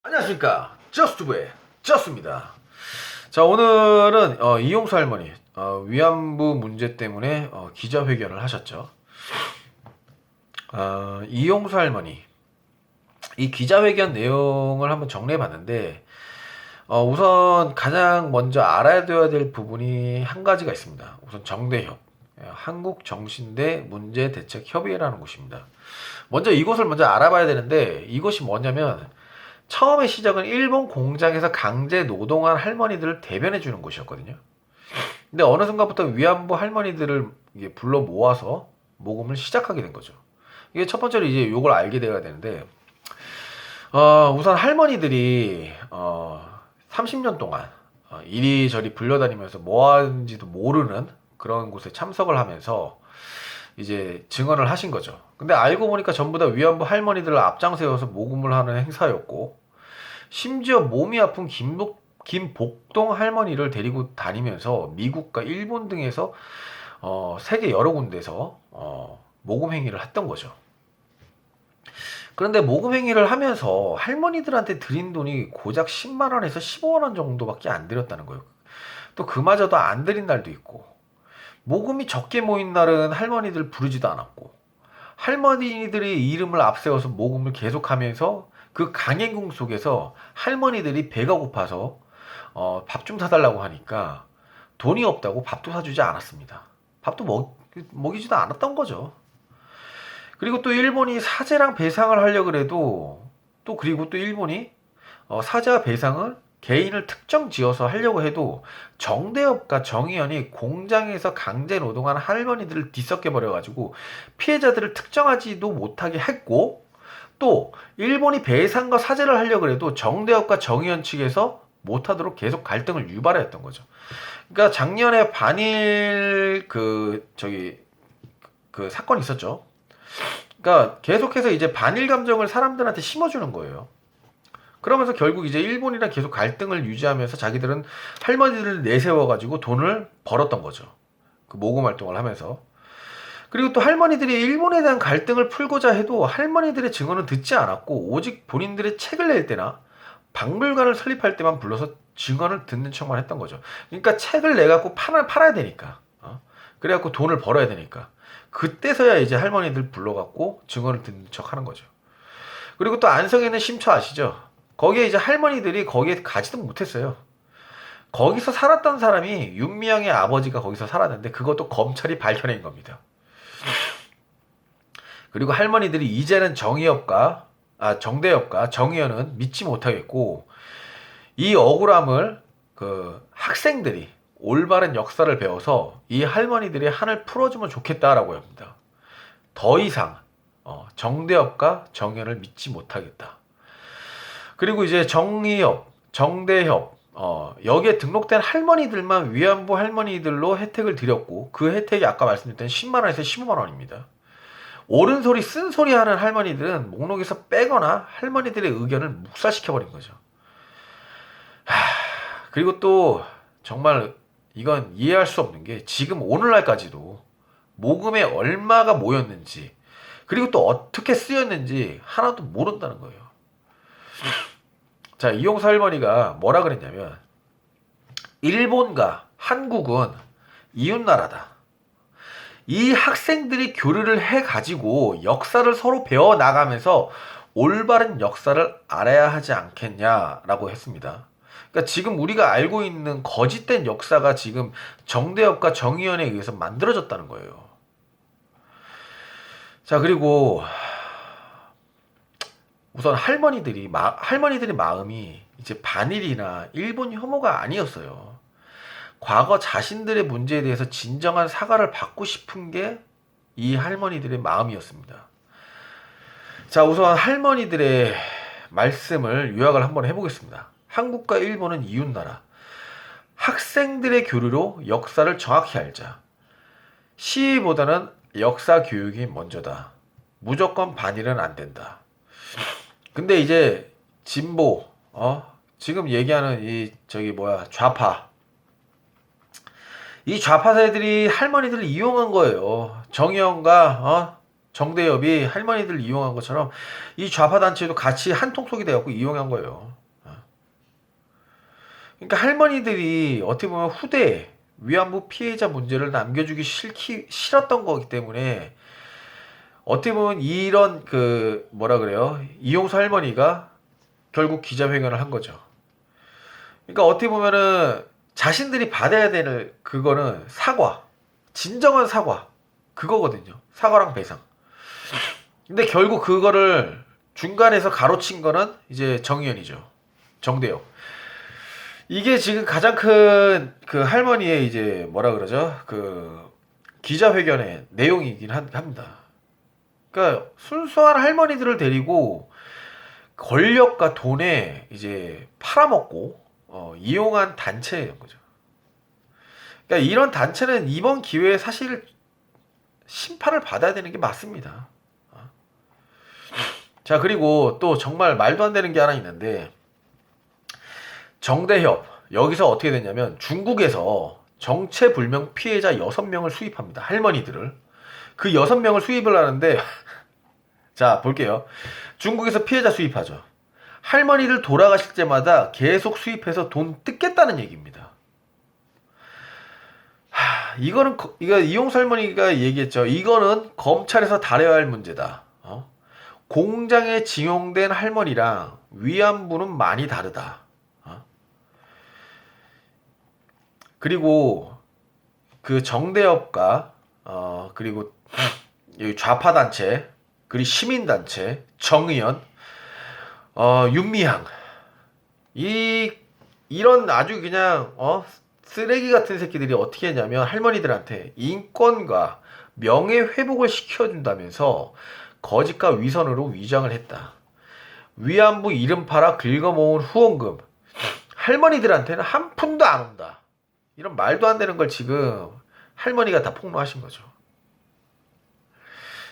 안녕하십니까, 저스트부의 저스입니다. 자, 오늘은 이용수 할머니 위안부 문제 때문에 기자회견을 하셨죠. 이용수 할머니 이 기자회견 내용을 한번 정리해 봤는데, 우선 가장 먼저 알아야 될 부분이 한 가지가 있습니다. 우선 정대협, 한국정신대 문제대책협의회라는 곳입니다. 먼저 이곳을 먼저 알아봐야 되는데, 이것이 뭐냐면 처음에 시작은 일본 공장에서 강제 노동한 할머니들을 대변해 주는 곳이었거든요. 근데 어느 순간부터 위안부 할머니들을 불러 모아서 모금을 시작하게 된 거죠. 이게 첫 번째로 이제 요걸 알게 돼야 되는데, 우선 할머니들이 30년 동안 이리저리 불려다니면서 뭐 하는지도 모르는 그런 곳에 참석을 하면서 이제 증언을 하신 거죠. 근데 알고 보니까 전부 다 위안부 할머니들을 앞장세워서 모금을 하는 행사였고, 심지어 몸이 아픈 김복동 할머니를 데리고 다니면서 미국과 일본 등에서 세계 여러 군데서 모금 행위를 했던 거죠. 그런데 모금 행위를 하면서 할머니들한테 드린 돈이 고작 10만 원에서 15만 원 정도밖에 안 드렸다는 거예요. 또 그마저도 안 드린 날도 있고, 모금이 적게 모인 날은 할머니들 부르지도 않았고, 할머니들의 이름을 앞세워서 모금을 계속하면서 그 강행군 속에서 할머니들이 배가 고파서 밥 좀 사달라고 하니까 돈이 없다고 밥도 사주지 않았습니다. 밥도 먹이지도 않았던 거죠. 그리고 또 일본이 사죄랑 배상을 하려고 해도, 또 그리고 또 일본이 사죄와 배상을 개인을 특정 지어서 하려고 해도 정대협과 정의연이 공장에서 강제 노동한 할머니들을 뒤섞여 버려가지고 피해자들을 특정하지도 못하게 했고, 또 일본이 배상과 사죄를 하려고 해도 정대협과 정의연 측에서 못하도록 계속 갈등을 유발했던 거죠. 그러니까 작년에 반일 그 사건이 있었죠. 그러니까 계속해서 이제 반일 감정을 사람들한테 심어주는 거예요. 그러면서 결국 이제 일본이랑 계속 갈등을 유지하면서 자기들은 할머니들을 내세워가지고 돈을 벌었던 거죠. 그 모금 활동을 하면서. 그리고 또 할머니들이 일본에 대한 갈등을 풀고자 해도 할머니들의 증언은 듣지 않았고, 오직 본인들의 책을 낼 때나 박물관을 설립할 때만 불러서 증언을 듣는 척만 했던 거죠. 그러니까 책을 내갖고 팔아야 되니까. 그래갖고 돈을 벌어야 되니까. 그때서야 이제 할머니들 불러갖고 증언을 듣는 척 하는 거죠. 그리고 또 안성에 있는 심초 아시죠? 거기에 이제 할머니들이 거기에 가지도 못했어요. 거기서 살았던 사람이 윤미향의 아버지가 거기서 살았는데 그것도 검찰이 밝혀낸 겁니다. 그리고 할머니들이 이제는 정대협과 정의연은 믿지 못하겠고, 이 억울함을 그 학생들이 올바른 역사를 배워서 이 할머니들의 한을 풀어주면 좋겠다라고 합니다. 더 이상 정대협과 정의연을 믿지 못하겠다. 그리고 이제 정의협, 정대협, 여기에 등록된 할머니들만 위안부 할머니들로 혜택을 드렸고, 그 혜택이 아까 말씀드렸던 10만 원에서 15만 원입니다. 옳은 소리, 쓴 소리 하는 할머니들은 목록에서 빼거나 할머니들의 의견을 묵살시켜버린 거죠. 그리고 또 정말 이건 이해할 수 없는 게, 지금 오늘날까지도 모금에 얼마가 모였는지, 그리고 또 어떻게 쓰였는지 하나도 모른다는 거예요. 자, 이용수 할머니가 뭐라 그랬냐면, 일본과 한국은 이웃나라다. 이 학생들이 교류를 해가지고 역사를 서로 배워나가면서 올바른 역사를 알아야 하지 않겠냐라고 했습니다. 그러니까 지금 우리가 알고 있는 거짓된 역사가 지금 정대협과 정의연에 의해서 만들어졌다는 거예요. 자, 그리고 우선 할머니들의 마음이 이제 반일이나 일본 혐오가 아니었어요. 과거 자신들의 문제에 대해서 진정한 사과를 받고 싶은 게 이 할머니들의 마음이었습니다. 자, 우선 할머니들의 말씀을 요약을 한번 해보겠습니다. 한국과 일본은 이웃나라. 학생들의 교류로 역사를 정확히 알자. 시위보다는 역사 교육이 먼저다. 무조건 반일은 안 된다. 근데 이제 진보, 지금 얘기하는 좌파. 이 좌파세들이 할머니들을 이용한 거예요. 정의연과 정대협이 할머니들 이용한 것처럼 이 좌파 단체도 같이 한통속이 돼갖고 이용한 거예요. 그러니까 할머니들이 어떻게 보면 후대에 위안부 피해자 문제를 남겨주기 싫었던 거기 때문에 어떻게 보면 이런 그 뭐라 그래요? 이용수 할머니가 결국 기자회견을 한 거죠. 그러니까 어떻게 보면은 자신들이 받아야 되는 그거는 사과, 진정한 사과 그거거든요. 사과랑 배상. 근데 결국 그거를 중간에서 가로챈 거는 이제 정의연이죠. 정대협. 이게 지금 가장 큰 그 할머니의 이제 뭐라 그러죠? 그 기자회견의 내용이긴 합니다. 그러니까 순수한 할머니들을 데리고 권력과 돈에 이제 팔아먹고 이용한 단체인 거죠. 그러니까 이런 단체는 이번 기회에 사실 심판을 받아야 되는 게 맞습니다. 자, 그리고 또 정말 말도 안 되는 게 하나 있는데 정대협 여기서 어떻게 됐냐면 중국에서 정체불명 피해자 6명을 수입합니다. 할머니들을. 그 6명을 수입을 하는데 자, 볼게요. 중국에서 피해자 수입하죠. 할머니들 돌아가실 때마다 계속 수입해서 돈 뜯겠다는 얘기입니다. 이거 이용수 할머니가 얘기했죠. 이거는 검찰에서 다뤄야 할 문제다. 공장에 징용된 할머니랑 위안부는 많이 다르다. 그리고 그 정대협과 그리고 좌파 단체 그리고 시민 단체 정의연 윤미향 이런 아주 그냥 쓰레기 같은 새끼들이 어떻게 했냐면 할머니들한테 인권과 명예 회복을 시켜준다면서 거짓과 위선으로 위장을 했다. 위안부 이름 팔아 긁어모은 후원금 할머니들한테는 한 푼도 안 온다. 이런 말도 안 되는 걸 지금 할머니가 다 폭로하신 거죠.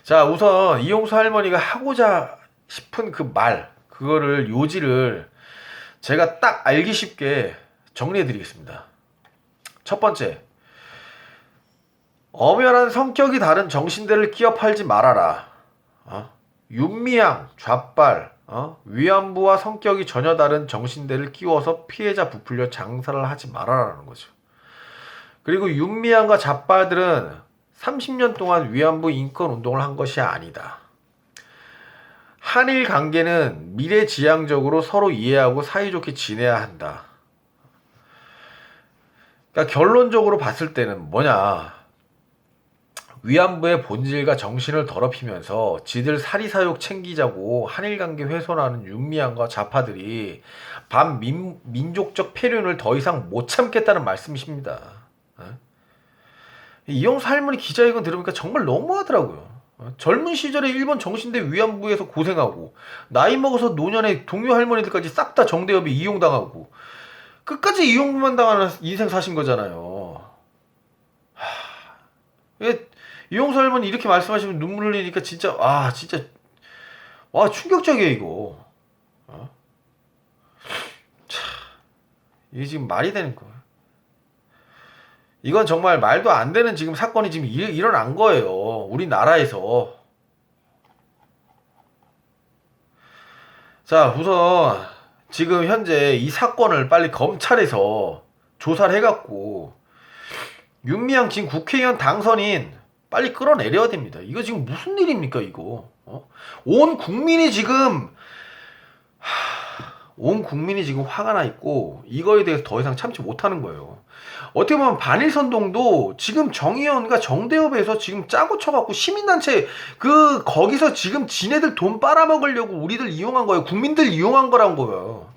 자, 우선 이용수 할머니가 하고자 싶은 그 말, 그거를 요지를 제가 딱 알기 쉽게 정리해 드리겠습니다. 첫 번째, 엄연한 성격이 다른 정신들을 끼어 팔지 말아라. 윤미향, 좌빨, 위안부와 성격이 전혀 다른 정신들을 끼워서 피해자 부풀려 장사를 하지 말아라는 거죠. 그리고 윤미향과 좌빨들은 30년 동안 위안부 인권 운동을 한 것이 아니다. 한일 관계는 미래지향적으로 서로 이해하고 사이좋게 지내야 한다. 그러니까 결론적으로 봤을 때는 뭐냐. 위안부의 본질과 정신을 더럽히면서 지들 사리사욕 챙기자고 한일관계 훼손하는 윤미향과 좌파들이 반민족적 폐륜을 더 이상 못 참겠다는 말씀이십니다. 이용수 할머니 기자회견 들으니까 정말 너무하더라고요. 젊은 시절에 일본 정신대 위안부에서 고생하고 나이 먹어서 노년에 동료 할머니들까지 싹 다 정대협이 이용당하고 끝까지 이용만 당하는 인생 사신 거잖아요. 이용수 할머니 이렇게 말씀하시면 눈물 흘리니까 진짜 진짜 충격적이에요 이거. 이게 지금 말이 되는 거야. 이건 정말 말도 안 되는 지금 사건이 지금 일어난 거예요. 우리나라에서. 자, 우선 지금 현재 이 사건을 빨리 검찰에서 조사를 해갖고 윤미향 지금 국회의원 당선인 빨리 끌어내려야 됩니다. 이거 지금 무슨 일입니까 이거? 온 국민이 지금 화가 나 있고 이거에 대해서 더 이상 참지 못하는 거예요. 어떻게 보면 반일선동도 지금 정의연과 정대협에서 지금 짜고 쳐갖고 시민단체 거기서 지금 지네들 돈 빨아먹으려고 우리들 이용한 거예요. 국민들 이용한 거란 거예요.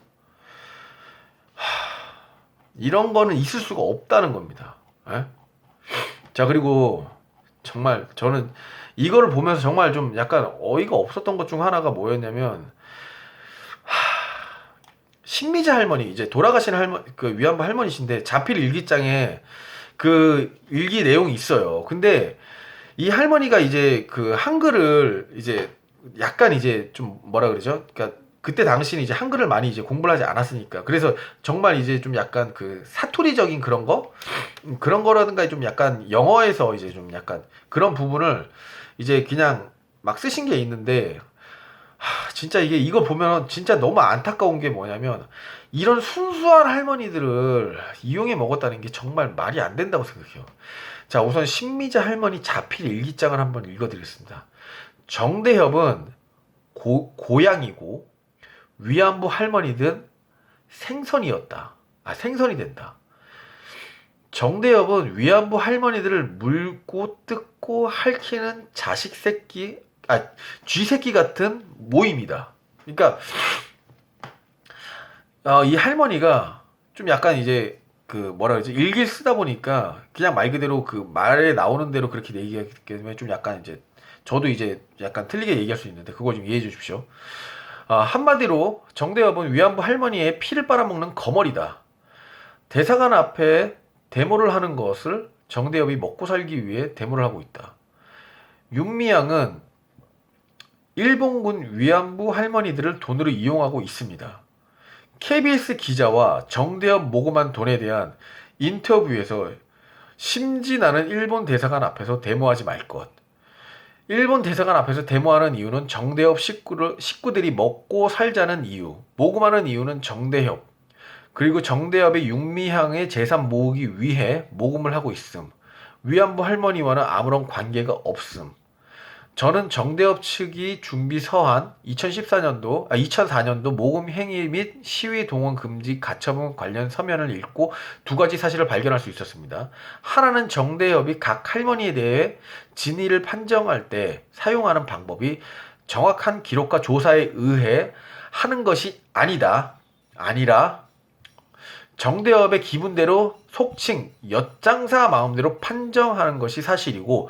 이런 거는 있을 수가 없다는 겁니다. 자, 그리고 정말 저는 이거를 보면서 정말 좀 약간 어이가 없었던 것 중 하나가 뭐였냐면 신미자 할머니 이제 돌아가신 할머니 그 위안부 할머니신데 자필 일기장에 그 일기 내용이 있어요. 근데 이 할머니가 이제 그 한글을 이제 약간 이제 좀 뭐라 그러죠? 그러니까 그때 당시는 이제 한글을 많이 이제 공부를 하지 않았으니까 그래서 정말 이제 좀 약간 그 사투리적인 그런 거라든가 좀 약간 영어에서 이제 좀 약간 그런 부분을 이제 그냥 막 쓰신 게 있는데 진짜 이거 보면 진짜 너무 안타까운 게 뭐냐면 이런 순수한 할머니들을 이용해 먹었다는 게 정말 말이 안 된다고 생각해요. 자, 우선 신미자 할머니 자필 일기장을 한번 읽어드리겠습니다. 정대협은 고향이고 위안부 할머니든 생선이었다. 생선이 된다. 정대협은 위안부 할머니들을 물고 뜯고 핥히는 쥐새끼 같은 모임이다. 그러니까 이 할머니가 좀 약간 이제 그 뭐라 그러지, 일기를 쓰다 보니까 그냥 말 그대로 그 말에 나오는 대로 그렇게 얘기하기 때문에 좀 약간 이제 저도 이제 약간 틀리게 얘기할 수 있는데 그거 좀 이해해 주십시오. 한마디로 정대협은 위안부 할머니의 피를 빨아먹는 거머리다. 대사관 앞에 데모를 하는 것을 정대협이 먹고 살기 위해 데모를 하고 있다. 윤미향은 일본군 위안부 할머니들을 돈으로 이용하고 있습니다. KBS 기자와 정대협 모금한 돈에 대한 인터뷰에서 심지 나는 일본 대사관 앞에서 데모하지 말 것. 일본 대사관 앞에서 데모하는 이유는 정대협 식구들이 먹고 살자는 이유, 모금하는 이유는 정대협, 그리고 정대협의 윤미향의 재산 모으기 위해 모금을 하고 있음. 위안부 할머니와는 아무런 관계가 없음. 저는 정대협 측이 준비 서한 2004년도 모금 행위 및 시위 동원 금지 가처분 관련 서면을 읽고 두 가지 사실을 발견할 수 있었습니다. 하나는 정대협이 각 할머니에 대해 진위를 판정할 때 사용하는 방법이 정확한 기록과 조사에 의해 하는 것이 아니라 정대협의 기분대로 속칭 엿장사 마음대로 판정하는 것이 사실이고,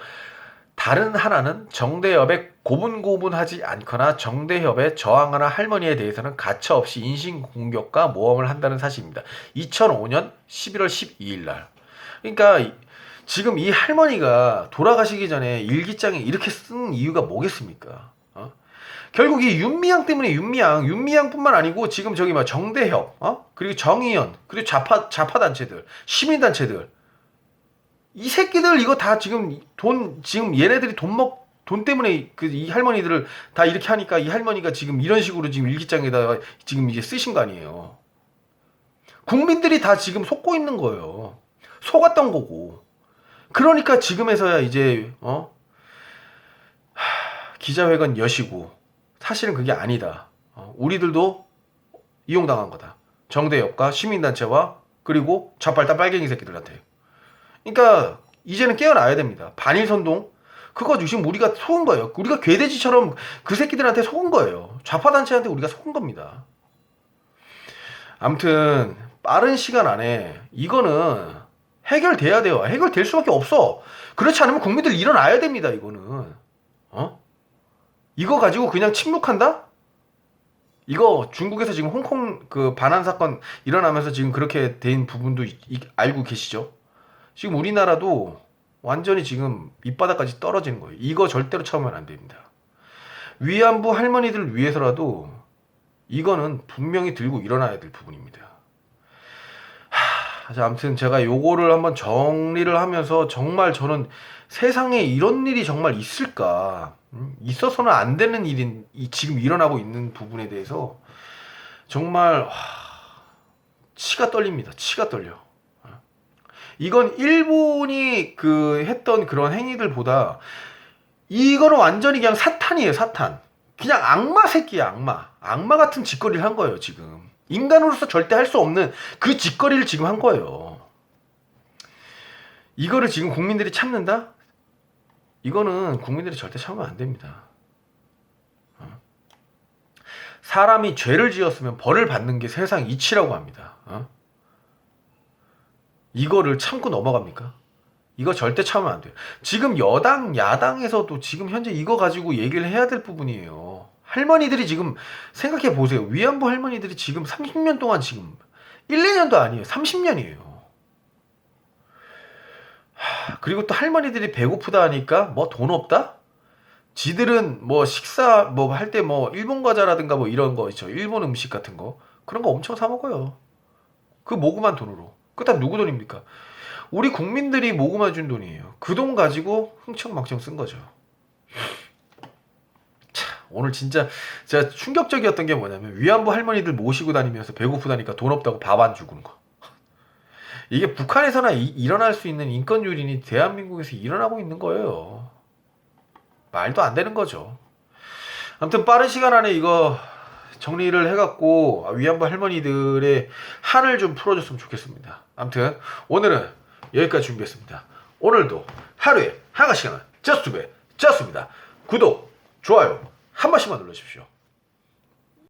다른 하나는 정대협에 고분고분하지 않거나 정대협에 저항하는 할머니에 대해서는 가차없이 인신공격과 모함을 한다는 사실입니다. 2005년 11월 12일 날. 그러니까 지금 이 할머니가 돌아가시기 전에 일기장에 이렇게 쓴 이유가 뭐겠습니까? 결국 이 윤미향 때문에 윤미향뿐만 아니고 지금 저기 정대협, 그리고 정의연, 그리고 좌파 단체들, 시민 단체들, 이 새끼들 이거 다 지금 지금 얘네들이 돈 때문에 이 할머니들을 다 이렇게 하니까 이 할머니가 지금 이런 식으로 지금 일기장에다가 지금 이제 쓰신 거 아니에요. 국민들이 다 지금 속고 있는 거예요. 속았던 거고. 그러니까 지금에서야 이제 기자회견 여시고 사실은 그게 아니다. 우리들도 이용당한 거다. 정대협과 시민단체와 그리고 좌빨딱 빨갱이 새끼들한테. 그러니까 이제는 깨어나야 됩니다. 반일선동 그거 지금 우리가 속은 거예요. 우리가 괴돼지처럼 그 새끼들한테 속은 거예요. 좌파단체한테 우리가 속은 겁니다. 아무튼 빠른 시간 안에 이거는 해결돼야 돼요. 해결될 수밖에 없어. 그렇지 않으면 국민들 일어나야 됩니다. 이거는 이거 가지고 그냥 침묵한다? 이거 중국에서 지금 홍콩 그 반환 사건 일어나면서 지금 그렇게 된 부분도 알고 계시죠? 지금 우리나라도 완전히 지금 밑바닥까지 떨어지는 거예요. 이거 절대로 참으면 안 됩니다. 위안부 할머니들 위해서라도 이거는 분명히 들고 일어나야 될 부분입니다. 아무튼 제가 요거를 한번 정리를 하면서 정말 저는 세상에 이런 일이 정말 있을까, 있어서는 안 되는 일인 지금 일어나고 있는 부분에 대해서 정말 치가 떨립니다. 치가 떨려. 이건 일본이 했던 그런 행위들보다 이거는 완전히 그냥 사탄이에요. 사탄. 그냥 악마 새끼야. 악마 같은 짓거리를 한 거예요. 지금 인간으로서 절대 할 수 없는 그 짓거리를 지금 한 거예요. 이거를 지금 국민들이 참는다? 이거는 국민들이 절대 참으면 안 됩니다. 사람이 죄를 지었으면 벌을 받는 게 세상 이치라고 합니다. 이거를 참고 넘어갑니까? 이거 절대 참으면 안 돼요. 지금 여당, 야당에서도 지금 현재 이거 가지고 얘기를 해야 될 부분이에요. 할머니들이 지금 생각해 보세요. 위안부 할머니들이 지금 30년 동안 지금 1, 2년도 아니에요. 30년이에요. 그리고 또 할머니들이 배고프다 하니까 뭐 돈 없다? 지들은 뭐 식사 뭐 할 때 뭐 일본 과자라든가 뭐 이런 거 있죠. 일본 음식 같은 거. 그런 거 엄청 사 먹어요. 그 모금한 돈으로. 그 다 누구 돈입니까? 우리 국민들이 모금해 준 돈이에요. 그 돈 가지고 흥청망청 쓴 거죠. 오늘 진짜 제가 충격적이었던 게 뭐냐면 위안부 할머니들 모시고 다니면서 배고프다니까 돈 없다고 밥 안 주는 거. 이게 북한에서나 일어날 수 있는 인권 유린이 대한민국에서 일어나고 있는 거예요. 말도 안 되는 거죠. 아무튼 빠른 시간 안에 이거 정리를 해갖고 위안부 할머니들의 한을 좀 풀어줬으면 좋겠습니다. 아무튼 오늘은 여기까지 준비했습니다. 오늘도 하루에 한 가지씩은 저스트브의 저스트입니다. 구독, 좋아요 한 번씩만 눌러주십시오.